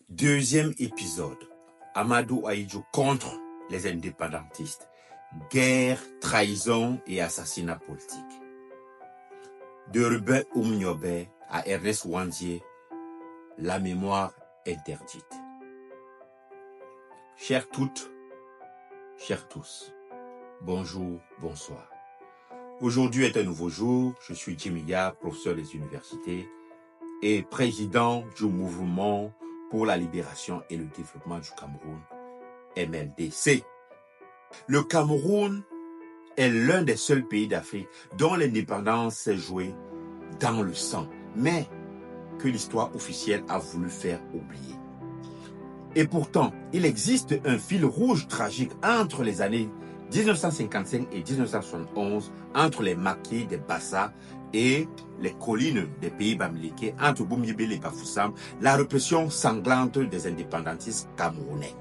Deuxième épisode. Amadou Ahidjo contre les indépendantistes. Guerre, trahison et assassinat politique. De Ruben Oumniobé à Ernest Ouandié, la mémoire interdite. Chères toutes, chers tous, bonjour, bonsoir. Aujourd'hui est un nouveau jour. Je suis Djimiga, professeur des universités et président du mouvement pour la libération et le développement du Cameroun, MLDC. Le Cameroun est l'un des seuls pays d'Afrique dont l'indépendance s'est jouée dans le sang, mais que l'histoire officielle a voulu faire oublier. Et pourtant, il existe un fil rouge tragique entre les années 1955 et 1971, entre les maquis des Bassa et les collines des pays bamileke, entre Boumyébé et Bafoussam, la répression sanglante des indépendantistes camerounais.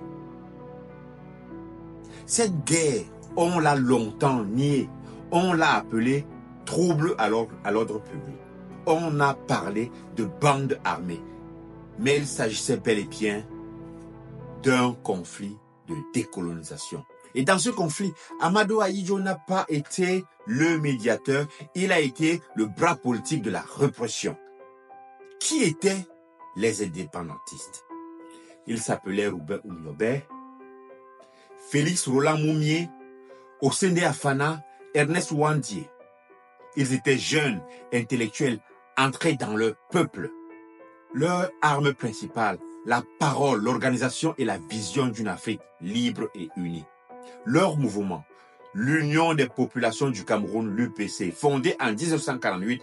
Cette guerre, on l'a longtemps niée, on l'a appelée trouble à l'ordre public. On a parlé de bandes armées, mais il s'agissait bel et bien d'un conflit de décolonisation. Et dans ce conflit, Amadou Ahidjo n'a pas été le médiateur, il a été le bras politique de la répression. Qui étaient les indépendantistes? Ils s'appelaient Ruben Oumniobé, Félix Roland Moumié, Osende Afana, Ernest Ouandié. Ils étaient jeunes, intellectuels, entrés dans le peuple. Leur arme principale, la parole, l'organisation et la vision d'une Afrique libre et unie. Leur mouvement, l'Union des populations du Cameroun, l'UPC, fondé en 1948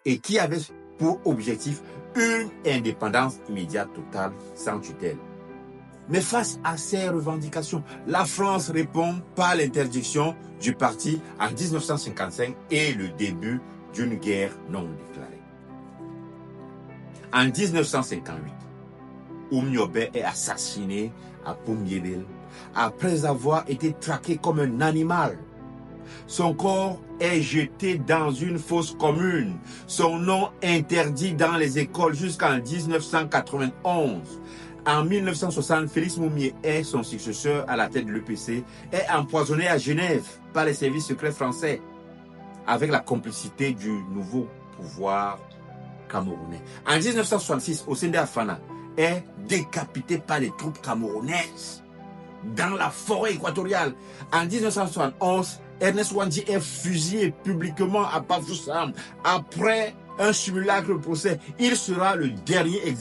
et qui avait pour objectif une indépendance immédiate totale sans tutelle. Mais face à ces revendications, la France répond par l'interdiction du parti en 1955 et le début d'une guerre non déclarée. En 1958, Oumniobé est assassiné à Boumyébé après avoir été traqué comme un animal. Son corps est jeté dans une fosse commune. Son nom interdit dans les écoles jusqu'en 1991. En 1960, Félix Moumié et son successeur à la tête de l'UPC est empoisonné à Genève par les services secrets français avec la complicité du nouveau pouvoir camerounais. En 1966, Osende Afana est décapité par les troupes camerounaises dans la forêt équatoriale. En 1971, Ernest Ouandié est fusillé publiquement à Bafoussam après un simulacre de procès. Il sera le dernier exécuté